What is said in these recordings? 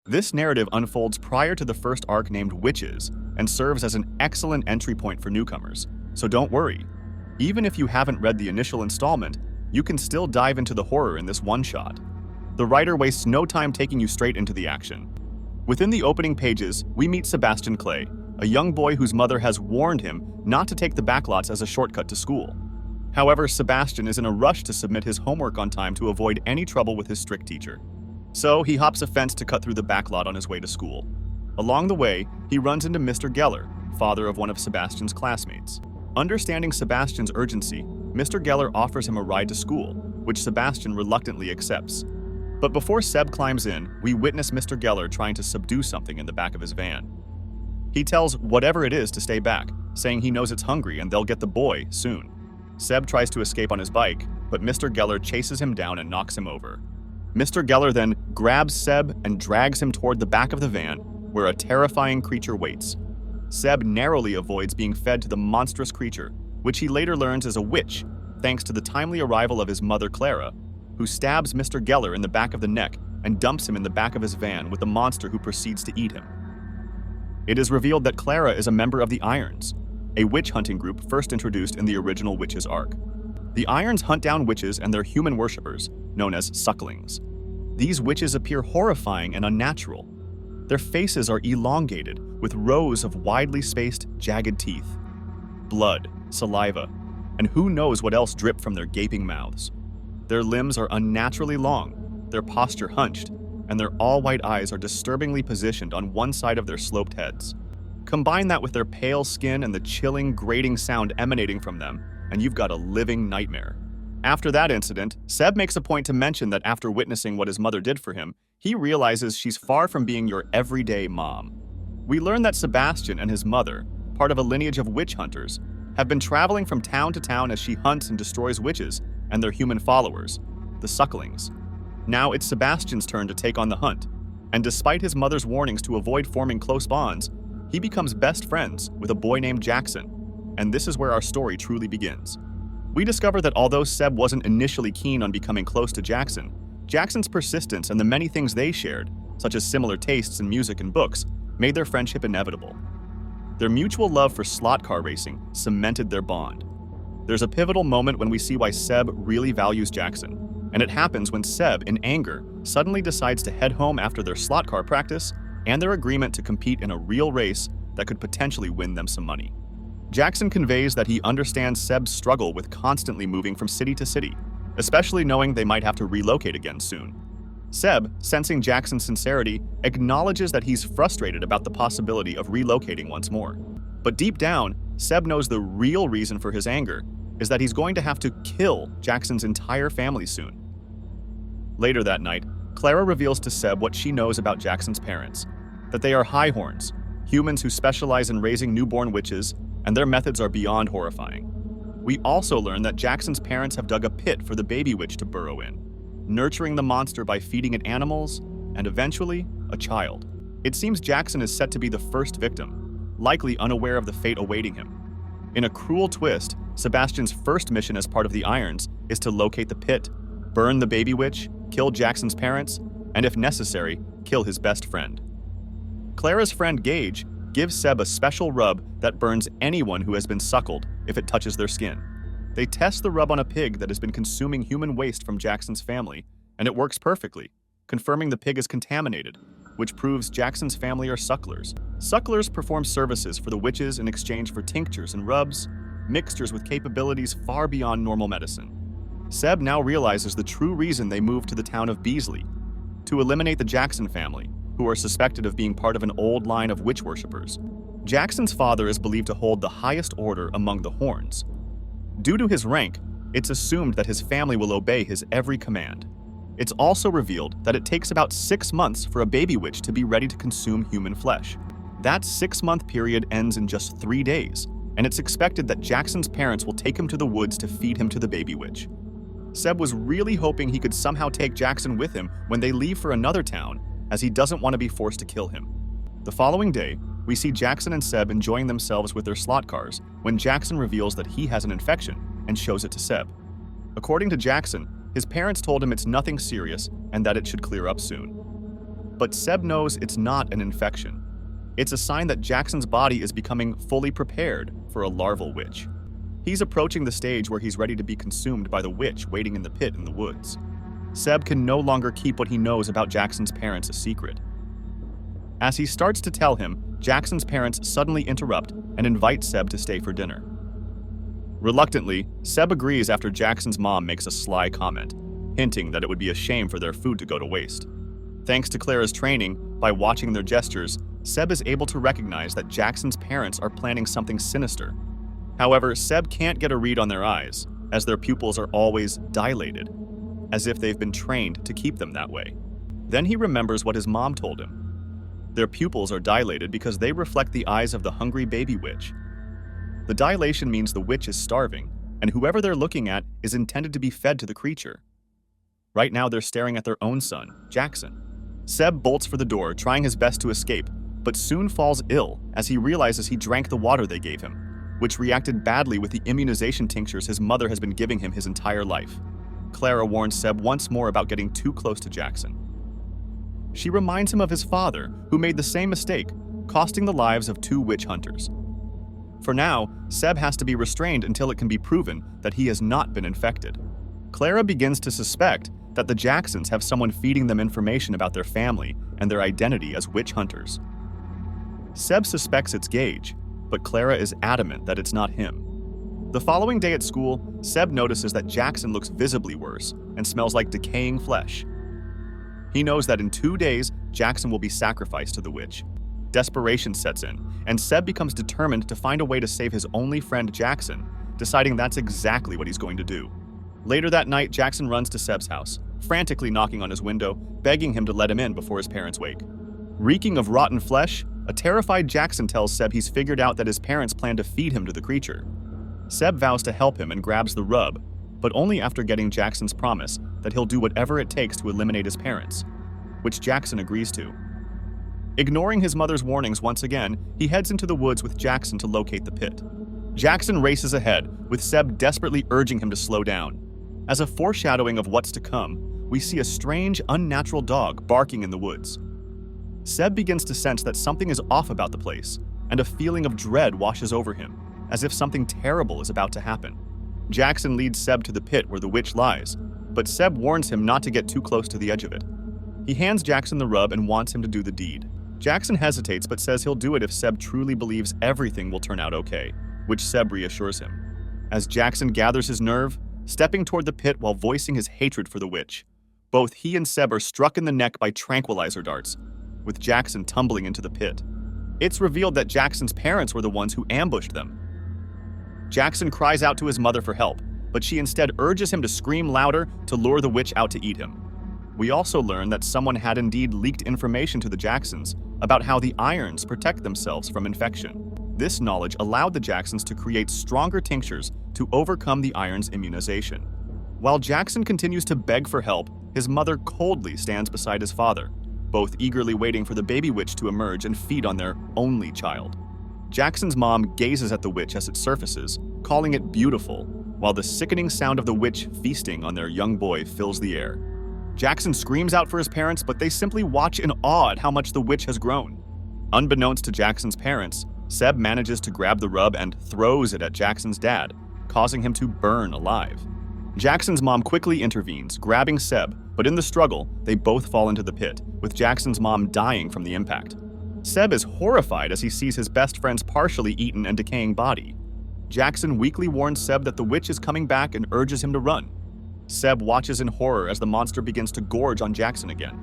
This narrative unfolds prior to the first arc named Witches and serves as an excellent entry point for newcomers, so don't worry. Even if you haven't read the initial installment, you can still dive into the horror in this one-shot. The writer wastes no time taking you straight into the action. Within the opening pages, we meet Sebastian Clay, a young boy whose mother has warned him not to take the backlots as a shortcut to school. However, Sebastian is in a rush to submit his homework on time to avoid any trouble with his strict teacher. So he hops a fence to cut through the backlot on his way to school. Along the way, he runs into Mr. Geller, father of one of Sebastian's classmates. Understanding Sebastian's urgency, Mr. Geller offers him a ride to school, which Sebastian reluctantly accepts. But before Seb climbs in, we witness Mr. Geller trying to subdue something in the back of his van. He tells whatever it is to stay back, saying he knows it's hungry and they'll get the boy soon. Seb tries to escape on his bike, but Mr. Geller chases him down and knocks him over. Mr. Geller then grabs Seb and drags him toward the back of the van, where a terrifying creature waits. Seb narrowly avoids being fed to the monstrous creature, which he later learns is a witch, thanks to the timely arrival of his mother Clara, who stabs Mr. Geller in the back of the neck and dumps him in the back of his van with the monster who proceeds to eat him. It is revealed that Clara is a member of the Irons, a witch hunting group first introduced in the original Witches arc. The Irons hunt down witches and their human worshippers, known as sucklings. These witches appear horrifying and unnatural. Their faces are elongated, with rows of widely spaced, jagged teeth. Blood, saliva, and who knows what else drip from their gaping mouths. Their limbs are unnaturally long, their posture hunched, and their all-white eyes are disturbingly positioned on one side of their sloped heads. Combine that with their pale skin and the chilling, grating sound emanating from them, and you've got a living nightmare. After that incident, Seb makes a point to mention that after witnessing what his mother did for him, he realizes she's far from being your everyday mom. We learn that Sebastian and his mother, part of a lineage of witch hunters, have been traveling from town to town as she hunts and destroys witches and their human followers, the sucklings. Now it's Sebastian's turn to take on the hunt, and despite his mother's warnings to avoid forming close bonds, he becomes best friends with a boy named Jackson, and this is where our story truly begins. We discover that although Seb wasn't initially keen on becoming close to Jackson, Jackson's persistence and the many things they shared, such as similar tastes in music and books, made their friendship inevitable. Their mutual love for slot car racing cemented their bond. There's a pivotal moment when we see why Seb really values Jackson, and it happens when Seb, in anger, suddenly decides to head home after their slot car practice and their agreement to compete in a real race that could potentially win them some money. Jackson conveys that he understands Seb's struggle with constantly moving from city to city, especially knowing they might have to relocate again soon. Seb, sensing Jackson's sincerity, acknowledges that he's frustrated about the possibility of relocating once more. But deep down, Seb knows the real reason for his anger is that he's going to have to kill Jackson's entire family soon. Later that night, Clara reveals to Seb what she knows about Jackson's parents, that they are highhorns, humans who specialize in raising newborn witches, and their methods are beyond horrifying. We also learn that Jackson's parents have dug a pit for the baby witch to burrow in, nurturing the monster by feeding it animals, and eventually, a child. It seems Jackson is set to be the first victim, likely unaware of the fate awaiting him. In a cruel twist, Sebastian's first mission as part of the Irons is to locate the pit, burn the baby witch, kill Jackson's parents, and if necessary, kill his best friend. Clara's friend Gage gives Seb a special rub that burns anyone who has been suckled if it touches their skin. They test the rub on a pig that has been consuming human waste from Jackson's family, and it works perfectly, confirming the pig is contaminated, which proves Jackson's family are sucklers. Sucklers perform services for the witches in exchange for tinctures and rubs, mixtures with capabilities far beyond normal medicine. Seb now realizes the true reason they moved to the town of Beasley, to eliminate the Jackson family, who are suspected of being part of an old line of witch worshippers. Jackson's father is believed to hold the highest order among the Horns. Due to his rank, it's assumed that his family will obey his every command. It's also revealed that it takes about 6 months for a baby witch to be ready to consume human flesh. That 6-month period ends in just 3 days, and it's expected that Jackson's parents will take him to the woods to feed him to the baby witch. Seb was really hoping he could somehow take Jackson with him when they leave for another town, as he doesn't want to be forced to kill him. The following day, we see Jackson and Seb enjoying themselves with their slot cars when Jackson reveals that he has an infection and shows it to Seb. According to Jackson, his parents told him it's nothing serious and that it should clear up soon. But Seb knows it's not an infection. It's a sign that Jackson's body is becoming fully prepared for a larval witch. He's approaching the stage where he's ready to be consumed by the witch waiting in the pit in the woods. Seb can no longer keep what he knows about Jackson's parents a secret. As he starts to tell him, Jackson's parents suddenly interrupt and invite Seb to stay for dinner. Reluctantly, Seb agrees after Jackson's mom makes a sly comment, hinting that it would be a shame for their food to go to waste. Thanks to Clara's training, by watching their gestures, Seb is able to recognize that Jackson's parents are planning something sinister. However, Seb can't get a read on their eyes, as their pupils are always dilated, as if they've been trained to keep them that way. Then he remembers what his mom told him. Their pupils are dilated because they reflect the eyes of the hungry baby witch. The dilation means the witch is starving, and whoever they're looking at is intended to be fed to the creature. Right now they're staring at their own son, Jackson. Seb bolts for the door, trying his best to escape, but soon falls ill as he realizes he drank the water they gave him, which reacted badly with the immunization tinctures his mother has been giving him his entire life. Clara warns Seb once more about getting too close to Jackson. She reminds him of his father, who made the same mistake, costing the lives of 2 witch hunters. For now, Seb has to be restrained until it can be proven that he has not been infected. Clara begins to suspect that the Jacksons have someone feeding them information about their family and their identity as witch hunters. Seb suspects it's Gage, but Clara is adamant that it's not him. The following day at school, Seb notices that Jackson looks visibly worse and smells like decaying flesh. He knows that in 2 days, Jackson will be sacrificed to the witch. Desperation sets in, and Seb becomes determined to find a way to save his only friend Jackson, deciding that's exactly what he's going to do. Later that night, Jackson runs to Seb's house, frantically knocking on his window, begging him to let him in before his parents wake. Reeking of rotten flesh, a terrified Jackson tells Seb he's figured out that his parents plan to feed him to the creature. Seb vows to help him and grabs the rub, but only after getting Jackson's promise that he'll do whatever it takes to eliminate his parents, which Jackson agrees to. Ignoring his mother's warnings once again, he heads into the woods with Jackson to locate the pit. Jackson races ahead, with Seb desperately urging him to slow down. As a foreshadowing of what's to come, we see a strange, unnatural dog barking in the woods. Seb begins to sense that something is off about the place, and a feeling of dread washes over him, as if something terrible is about to happen. Jackson leads Seb to the pit where the witch lies, but Seb warns him not to get too close to the edge of it. He hands Jackson the rub and wants him to do the deed. Jackson hesitates but says he'll do it if Seb truly believes everything will turn out okay, which Seb reassures him. As Jackson gathers his nerve, stepping toward the pit while voicing his hatred for the witch, both he and Seb are struck in the neck by tranquilizer darts, with Jackson tumbling into the pit. It's revealed that Jackson's parents were the ones who ambushed them. Jackson cries out to his mother for help, but she instead urges him to scream louder to lure the witch out to eat him. We also learn that someone had indeed leaked information to the Jacksons about how the irons protect themselves from infection. This knowledge allowed the Jacksons to create stronger tinctures to overcome the iron's immunization. While Jackson continues to beg for help, his mother coldly stands beside his father, both eagerly waiting for the baby witch to emerge and feed on their only child. Jackson's mom gazes at the witch as it surfaces, calling it beautiful, while the sickening sound of the witch feasting on their young boy fills the air. Jackson screams out for his parents, but they simply watch in awe at how much the witch has grown. Unbeknownst to Jackson's parents, Seb manages to grab the rub and throws it at Jackson's dad, causing him to burn alive. Jackson's mom quickly intervenes, grabbing Seb, but in the struggle, they both fall into the pit, with Jackson's mom dying from the impact. Seb is horrified as he sees his best friend's partially eaten and decaying body. Jackson weakly warns Seb that the witch is coming back and urges him to run. Seb watches in horror as the monster begins to gorge on Jackson again.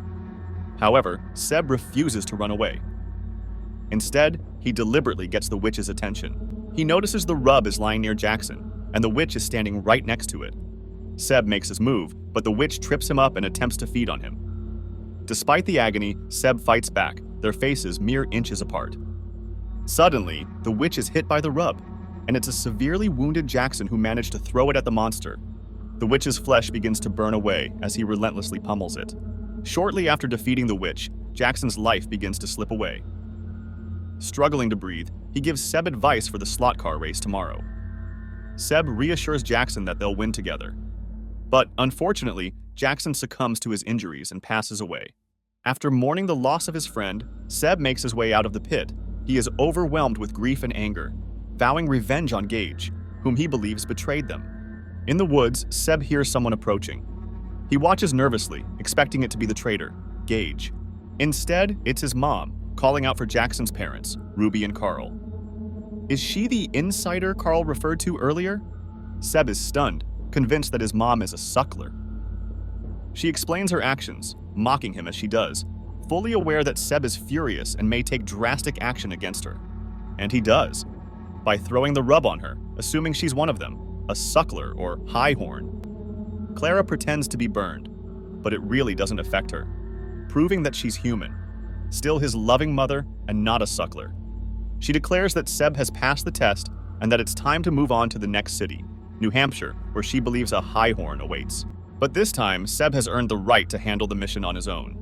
However, Seb refuses to run away. Instead, he deliberately gets the witch's attention. He notices the rub is lying near Jackson, and the witch is standing right next to it. Seb makes his move, but the witch trips him up and attempts to feed on him. Despite the agony, Seb fights back, their faces mere inches apart. Suddenly, the witch is hit by the rub, and it's a severely wounded Jackson who managed to throw it at the monster. The witch's flesh begins to burn away as he relentlessly pummels it. Shortly after defeating the witch, Jackson's life begins to slip away. Struggling to breathe, he gives Seb advice for the slot car race tomorrow. Seb reassures Jackson that they'll win together. But unfortunately, Jackson succumbs to his injuries and passes away. After mourning the loss of his friend, Seb makes his way out of the pit. He is overwhelmed with grief and anger, vowing revenge on Gage, whom he believes betrayed them. In the woods, Seb hears someone approaching. He watches nervously, expecting it to be the traitor, Gage. Instead, it's his mom, calling out for Jackson's parents, Ruby and Carl. Is she the insider Carl referred to earlier? Seb is stunned, convinced that his mom is a suckler. She explains her actions, mocking him as she does, fully aware that Seb is furious and may take drastic action against her. And he does, by throwing the rub on her, assuming she's one of them, a suckler or high horn. Clara pretends to be burned, but it really doesn't affect her, proving that she's human, still his loving mother and not a suckler. She declares that Seb has passed the test and that it's time to move on to the next city, New Hampshire, where she believes a high horn awaits. But this time, Seb has earned the right to handle the mission on his own.